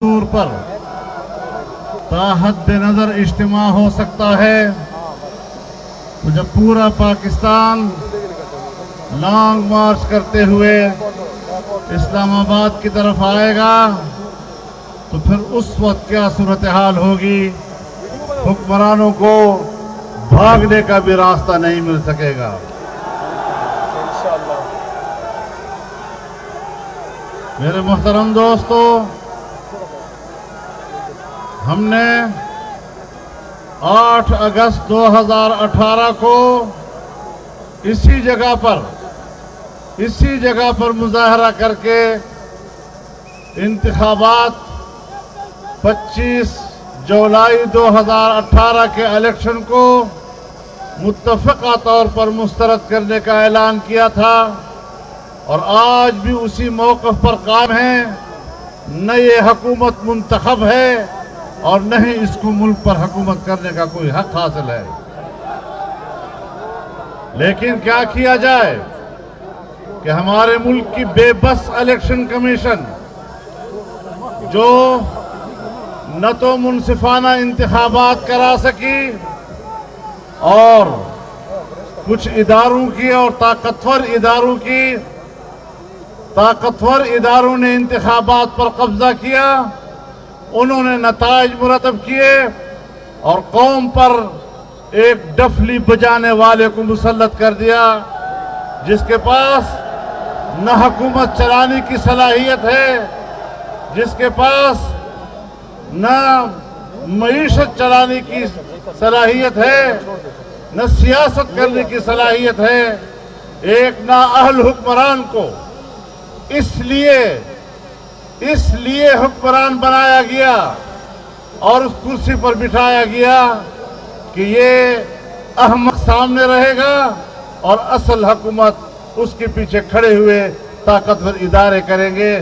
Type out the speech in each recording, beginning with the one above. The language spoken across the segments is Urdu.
طور پر تاحد نظر اجتماع ہو سکتا ہے تو جب پورا پاکستان لانگ مارچ کرتے ہوئے اسلام آباد کی طرف آئے گا تو پھر اس وقت کیا صورتحال ہوگی؟ حکمرانوں کو بھاگنے کا بھی راستہ نہیں مل سکے گا۔ میرے محترم دوستو، ہم نے 8 اگست 2018 کو اسی جگہ پر مظاہرہ کر کے انتخابات 25 جولائی 2018 کے الیکشن کو متفقہ طور پر مسترد کرنے کا اعلان کیا تھا، اور آج بھی اسی موقف پر قائم ہیں۔ نہ یہ حکومت منتخب ہے اور نہ ہی اس کو ملک پر حکومت کرنے کا کوئی حق حاصل ہے۔ لیکن کیا کیا جائے کہ ہمارے ملک کی بے بس الیکشن کمیشن، جو نہ تو منصفانہ انتخابات کرا سکی اور کچھ اداروں کی اور طاقتور اداروں نے انتخابات پر قبضہ کیا، انہوں نے نتائج مرتب کیے اور قوم پر ایک ڈفلی بجانے والے کو مسلط کر دیا، جس کے پاس نہ حکومت چلانے کی صلاحیت ہے، جس کے پاس نہ معیشت چلانے کی صلاحیت ہے، نہ سیاست کرنے کی صلاحیت ہے۔ ایک نااہل حکمران کو اس لیے حکمران بنایا گیا اور اس کرسی پر بٹھایا گیا کہ یہ احمق سامنے رہے گا اور اصل حکومت اس کے پیچھے کھڑے ہوئے طاقتور ادارے کریں گے۔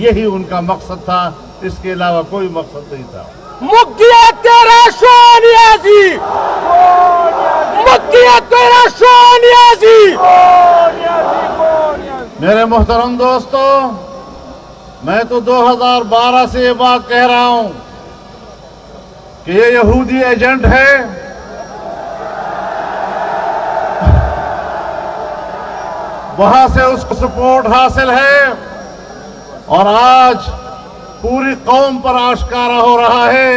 یہی ان کا مقصد تھا، اس کے علاوہ کوئی مقصد نہیں تھا۔ مکیہ تیرا شونیازی، مکیہ تیرا شونیازی۔ میرے محترم دوستو، میں تو 2012 سے یہ بات کہہ رہا ہوں کہ یہ یہودی ایجنٹ ہے، وہاں سے اس کو سپورٹ حاصل ہے، اور آج پوری قوم پر آشکارا ہو رہا ہے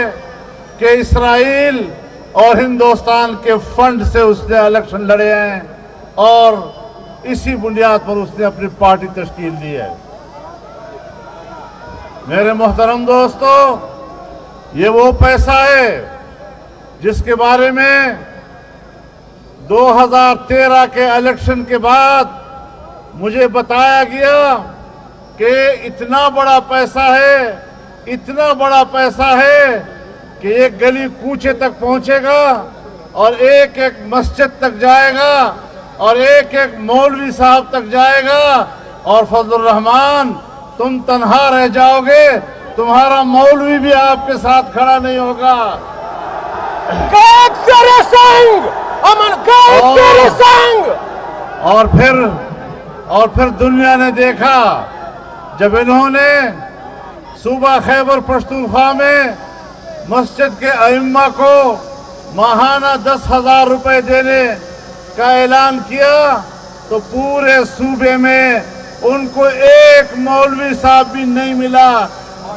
کہ اسرائیل اور ہندوستان کے فنڈ سے اس نے الیکشن لڑے ہیں، اور اسی بنیاد پر اس نے اپنی پارٹی تشکیل دی ہے۔ میرے محترم دوستو، یہ وہ پیسہ ہے جس کے بارے میں 2013 کے الیکشن کے بعد مجھے بتایا گیا کہ اتنا بڑا پیسہ ہے کہ ایک گلی کوچے تک پہنچے گا اور ایک ایک مسجد تک جائے گا اور ایک ایک مولوی صاحب تک جائے گا، اور فضل الرحمان تم تنہا رہ جاؤ گے، تمہارا مولوی بھی آپ کے ساتھ کھڑا نہیں ہوگا۔ اور پھر دنیا نے دیکھا، جب انہوں نے صوبہ خیبر پختونخوا میں مسجد کے ائمہ کو ماہانہ 10,000 روپے دینے کا اعلان کیا، تو پورے صوبے میں ان کو ایک مولوی صاحب بھی نہیں ملا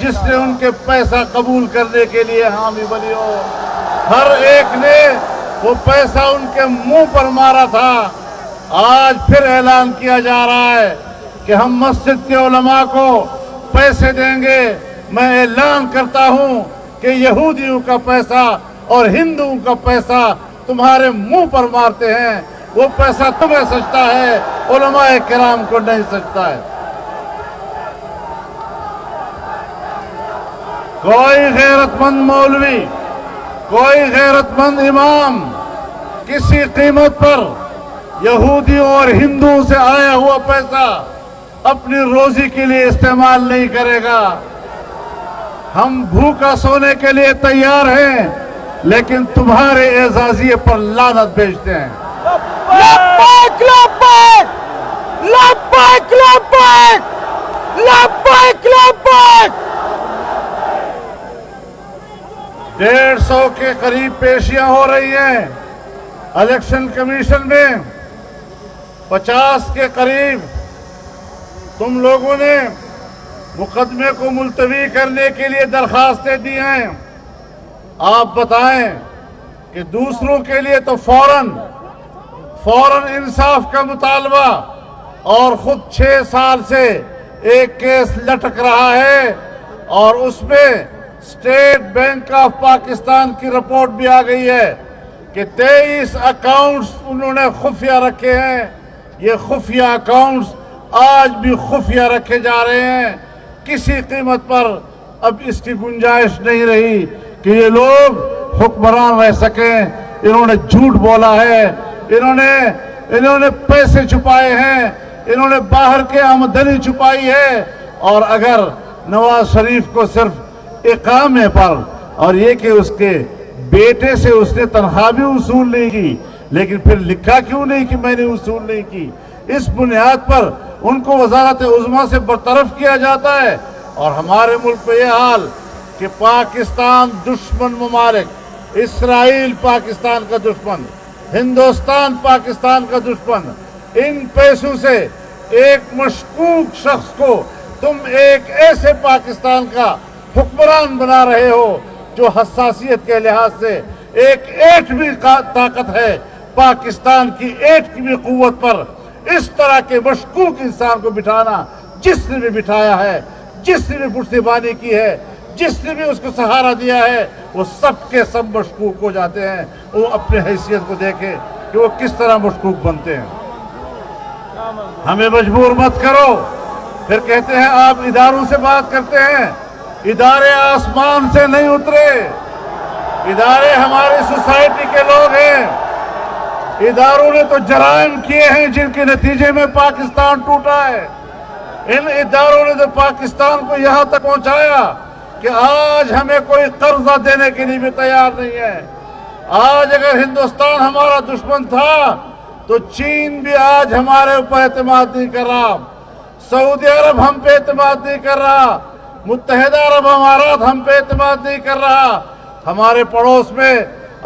جس نے ان کے پیسہ قبول کرنے کے لیے حامی بنی ہو۔ ہر ایک نے وہ پیسہ ان کے منہ پر مارا تھا۔ آج پھر اعلان کیا جا رہا ہے کہ ہم مسجد کے علماء کو پیسے دیں گے۔ میں اعلان کرتا ہوں کہ یہودیوں کا پیسہ اور ہندوؤں کا پیسہ تمہارے منہ پر مارتے ہیں، وہ پیسہ تمہیں سجتا ہے، علماء کرام کو نہیں سجتا ہے۔ کوئی غیرت مند مولوی، کوئی غیرت مند امام کسی قیمت پر یہودیوں اور ہندوؤں سے آیا ہوا پیسہ اپنی روزی کے لیے استعمال نہیں کرے گا۔ ہم بھوکا سونے کے لیے تیار ہیں، لیکن تمہارے اعزازیے پر لعنت بھیجتے ہیں۔ لبیک لبیک لبیک لبیک لبیک لبیک 150 کے قریب پیشیاں ہو رہی ہیں الیکشن کمیشن میں، 50 کے قریب تم لوگوں نے مقدمے کو ملتوی کرنے کے لیے درخواستیں دی ہیں۔ آپ بتائیں کہ دوسروں کے لیے تو فوراً انصاف کا مطالبہ، اور خود 6 سال سے ایک کیس لٹک رہا ہے، اور اس میں اسٹیٹ بینک آف پاکستان کی رپورٹ بھی آ گئی ہے کہ 23 اکاؤنٹس انہوں نے خفیہ رکھے ہیں۔ یہ خفیہ اکاؤنٹس آج بھی خفیہ رکھے جا رہے ہیں۔ کسی قیمت پر اب اس کی گنجائش نہیں رہی کہ یہ لوگ حکمران رہ سکیں۔ انہوں نے جھوٹ بولا ہے، انہوں نے پیسے چھپائے ہیں، انہوں نے باہر کے آمدنی چھپائی ہے، اور اگر نواز شریف کو صرف اقامے پر اور یہ کہ اس کے بیٹے سے اس نے تنخواہ بھی وصول نہیں کی، لیکن پھر لکھا کیوں نہیں کہ میں نے وصول نہیں کی؟ اس بنیاد پر ان کو وزارت عظمیٰ سے برطرف کیا جاتا ہے۔ اور ہمارے ملک میں یہ حال کہ پاکستان دشمن ممالک، اسرائیل پاکستان کا دشمن، ہندوستان پاکستان کا دشمن، ان پیسوں سے ایک مشکوک شخص کو تم ایک ایسے پاکستان کا حکمران بنا رہے ہو جو حساسیت کے لحاظ سے ایک ایٹمی طاقت ہے، پاکستان کی ایٹ کی بھی قوت پر اس طرح کے مشکوک انسان کو بٹھانا، جس نے بھی بٹھایا ہے، جس نے بھی پشتیبانی کی ہے، جس نے بھی اس کو سہارا دیا ہے، وہ سب کے سب مشکوک ہو جاتے ہیں۔ وہ اپنے حیثیت کو دیکھیں کہ وہ کس طرح مشکوک بنتے ہیں۔ ہمیں مجبور مت کرو۔ پھر کہتے ہیں آپ اداروں سے بات کرتے ہیں، ادارے آسمان سے نہیں اترے، ادارے ہماری سوسائٹی کے لوگ ہیں۔ اداروں نے تو جرائم کیے ہیں جن کے نتیجے میں پاکستان ٹوٹا ہے۔ ان اداروں نے تو پاکستان کو یہاں تک پہنچایا کہ آج ہمیں کوئی قرضہ دینے کے لیے بھی تیار نہیں ہے۔ آج اگر ہندوستان ہمارا دشمن تھا تو چین بھی آج ہمارے اوپر اعتماد نہیں کر رہا، سعودی عرب ہم پہ اعتماد نہیں کر رہا، متحدہ عرب امارات ہم پہ اعتماد نہیں کر رہا۔ ہمارے پڑوس میں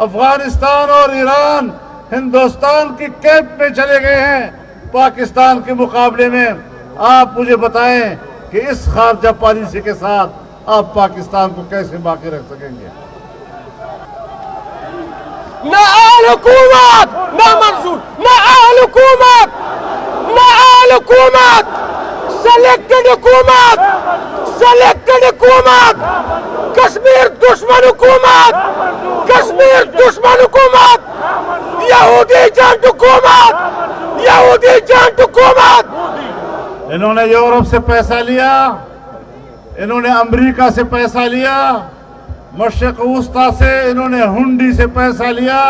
افغانستان اور ایران ہندوستان کی کیمپ میں چلے گئے ہیں پاکستان کے مقابلے میں۔ آپ مجھے بتائیں کہ اس خارجہ پالیسی کے ساتھ آپ پاکستان کو کیسے باقی رکھ سکیں گے؟ نہ آل حکومت، نہ منظور، نہ آل حکومت، نہ آل حکومت، سلیکٹڈ حکومت، سلیکٹڈ حکومت، کشمیر دشمن حکومت، کشمیر دشمن حکومت، یہودی جنٹ حکومت، یہودی جنٹ حکومت۔ انہوں نے یورپ سے پیسہ لیا، انہوں نے امریکہ سے پیسہ لیا، مشرق وسطیٰ سے انہوں نے ہنڈی سے پیسہ لیا،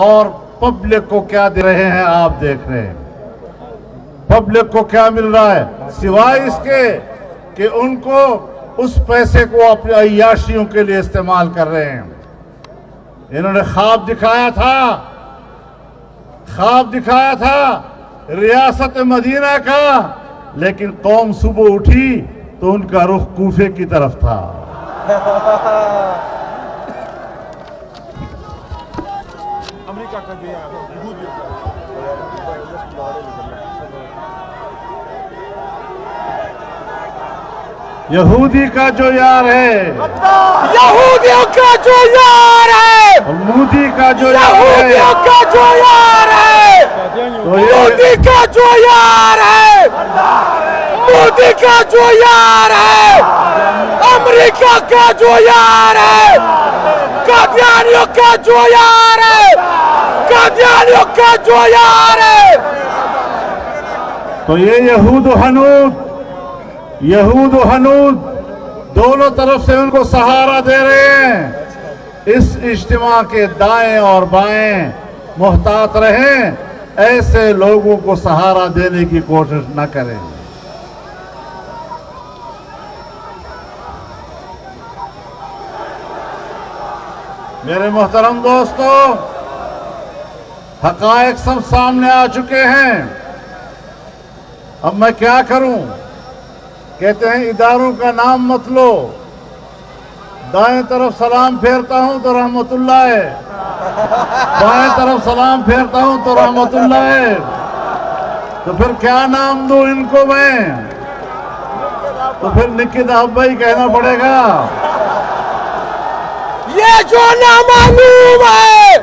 اور پبلک کو کیا دے رہے ہیں آپ دیکھ رہے ہیں۔ پبلک کو کیا مل رہا ہے سوائے اس کے کہ ان کو اس پیسے کو اپنی عیاشیوں کے لیے استعمال کر رہے ہیں۔ انہوں نے خواب دکھایا تھا ریاست مدینہ کا، لیکن قوم صبح اٹھی تو ان کا رخ کوفے کی طرف تھا۔ یہودی کا جو یار ہے، یہودیوں کا جو یار ہے، مودی کا جو یار یہودیوں ہے، کا جو یار ہے، مودی کا جو یار ہے، مودی کا جو یار ہے، امریکہ کا جو یار ہے، قادیانیوں کا جو یار ہے، قادیانیوں کا جو یار ہے۔ تو یہ یہود و ہنود دونوں طرف سے ان کو سہارا دے رہے ہیں۔ اس اجتماع کے دائیں اور بائیں محتاط رہیں، ایسے لوگوں کو سہارا دینے کی کوشش نہ کریں۔ میرے محترم دوستو، حقائق سب سامنے آ چکے ہیں۔ اب میں کیا کروں؟ کہتے ہیں اداروں کا نام مت لو، دائیں طرف سلام پھیرتا ہوں تو رحمت اللہ ہے، بائیں طرف سلام پھیرتا ہوں تو رحمت اللہ ہے، تو پھر کیا نام دوں ان کو میں؟ تو پھر نکی دہب بھائی کہنا پڑے گا۔ یہ جو نامعلوم ہے،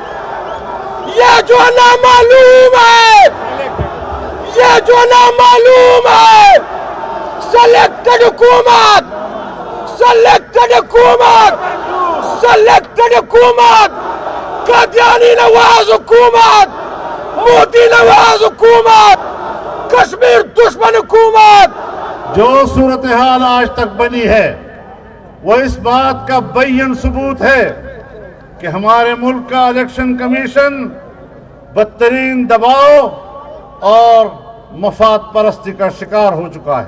یہ جو نامعلوم ہے، یہ جو نامعلوم ہے، سلیکٹڈ حکومت، سلیکٹڈ حکومت، سلیکٹڈ حکومت، قادیانی نواز حکومت، مودی نواز حکومت، کشمیر دشمن حکومت۔ جو صورتحال آج تک بنی ہے وہ اس بات کا بین ثبوت ہے کہ ہمارے ملک کا الیکشن کمیشن بدترین دباؤ اور مفاد پرستی کا شکار ہو چکا ہے۔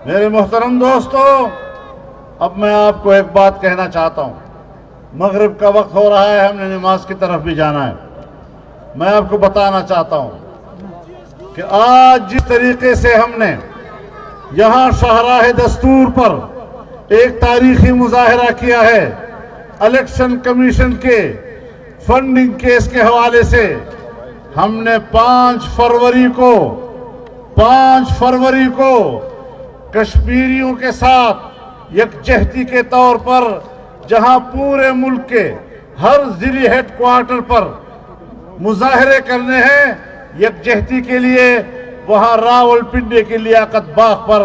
میرے محترم دوستو، اب میں آپ کو ایک بات کہنا چاہتا ہوں۔ مغرب کا وقت ہو رہا ہے، ہم نے نماز کی طرف بھی جانا ہے۔ میں آپ کو بتانا چاہتا ہوں کہ آج جس طریقے سے ہم نے یہاں شاہراہ دستور پر ایک تاریخی مظاہرہ کیا ہے الیکشن کمیشن کے فنڈنگ کیس کے حوالے سے، ہم نے 5 فروری کو کشمیریوں کے ساتھ یکجہتی کے طور پر، جہاں پورے ملک کے ہر ضلعی ہیڈ کوارٹر پر مظاہرے کرنے ہیں یکجہتی کے لیے، وہاں راولپنڈی کی لیاقت باغ پر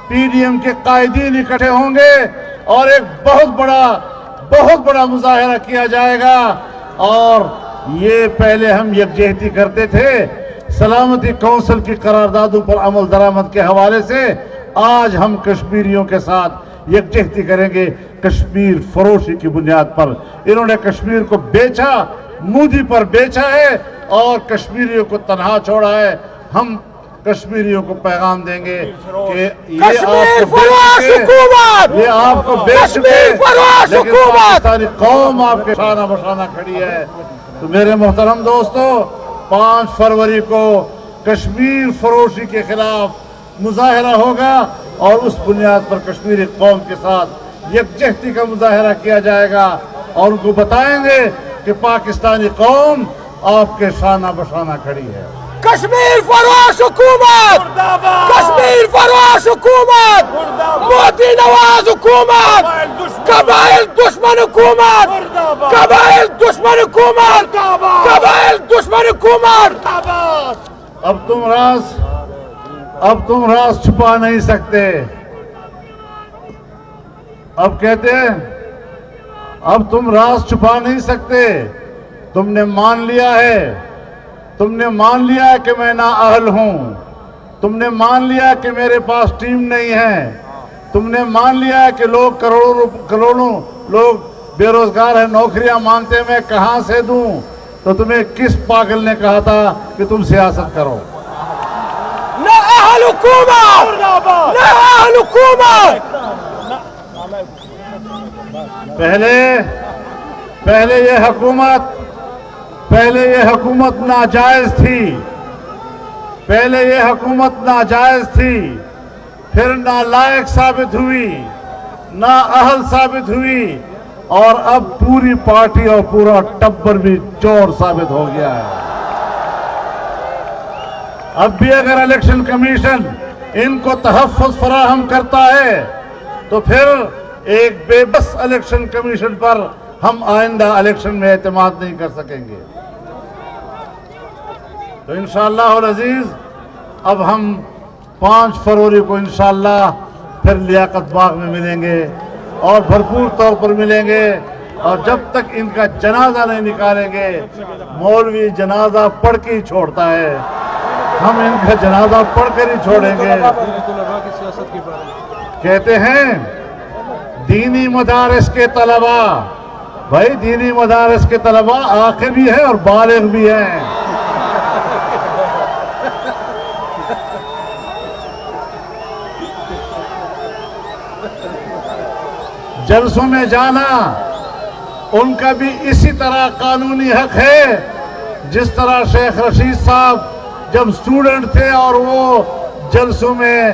پی ڈی ایم کے قائدین اکٹھے ہوں گے اور ایک بہت بڑا مظاہرہ کیا جائے گا۔ اور یہ پہلے ہم یکجہتی کرتے تھے سلامتی کونسل کی قراردادوں پر عمل درآمد کے حوالے سے، آج ہم کشمیریوں کے ساتھ یکجہتی کریں گے کشمیر فروشی کی بنیاد پر۔ انہوں نے کشمیر کو بیچا، مودی پر بیچا ہے اور کشمیریوں کو تنہا چھوڑا ہے۔ ہم کشمیریوں کو پیغام دیں گے کہ یہ آپ کو بیچ چکے، لیکن پاکستانی قوم آپ کے شانہ بشانہ کھڑی ہے۔ تو میرے محترم دوستو، 5 فروری کو کشمیر فروشی کے خلاف مظاہرہ ہوگا اور اس بنیاد پر کشمیری قوم کے ساتھ یکجہتی کا مظاہرہ کیا جائے گا اور ان کو بتائیں گے کہ پاکستانی قوم آپ کے شانہ بشانہ کھڑی ہے۔ کشمیر فروش حکومت، کشمیر فروش حکومت، مودی نواز حکومت، قبائل دشمن حکومت، قبائل دشمن حکومت، قبائل دشمن حکومت۔ اب تم راز چھپا نہیں سکتے۔ اب کہتے ہیں اب تم راز چھپا نہیں سکتے۔ تم نے مان لیا ہے کہ میں نااہل ہوں، تم نے مان لیا کہ میرے پاس ٹیم نہیں ہے، تم نے مان لیا کہ کروڑوں لوگ بے روزگار ہیں، نوکریاں مانتے میں کہاں سے دوں؟ تو تمہیں کس پاگل نے کہا تھا کہ تم سیاست کرو؟ نااہل حکومت، نااہل حکومت۔ پہلے یہ حکومت ناجائز تھی، پھر نالائق ثابت ہوئی، نااہل ثابت ہوئی، اور اب پوری پارٹی اور پورا ٹبر بھی چور ثابت ہو گیا ہے۔ اب بھی اگر الیکشن کمیشن ان کو تحفظ فراہم کرتا ہے تو پھر ایک بے بس الیکشن کمیشن پر ہم آئندہ الیکشن میں اعتماد نہیں کر سکیں گے۔ تو انشاءاللہ العزیز اب ہم 5 فروری کو انشاءاللہ پھر لیاقت باغ میں ملیں گے اور بھرپور طور پر ملیں گے، اور جب تک ان کا جنازہ نہیں نکالیں گے، مولوی جنازہ پڑھ کے ہی چھوڑتا ہے، ہم ان کا جنازہ پڑھ کر ہی چھوڑیں گے۔ کہتے ہیں دینی مدارس کے طلباء، بھائی دینی مدارس کے طلباء عاقل بھی ہیں اور بالغ بھی ہیں۔ جلسوں میں جانا ان کا بھی اسی طرح قانونی حق ہے، جس طرح شیخ رشید صاحب جب سٹوڈنٹ تھے اور وہ جلسوں میں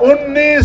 19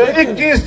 21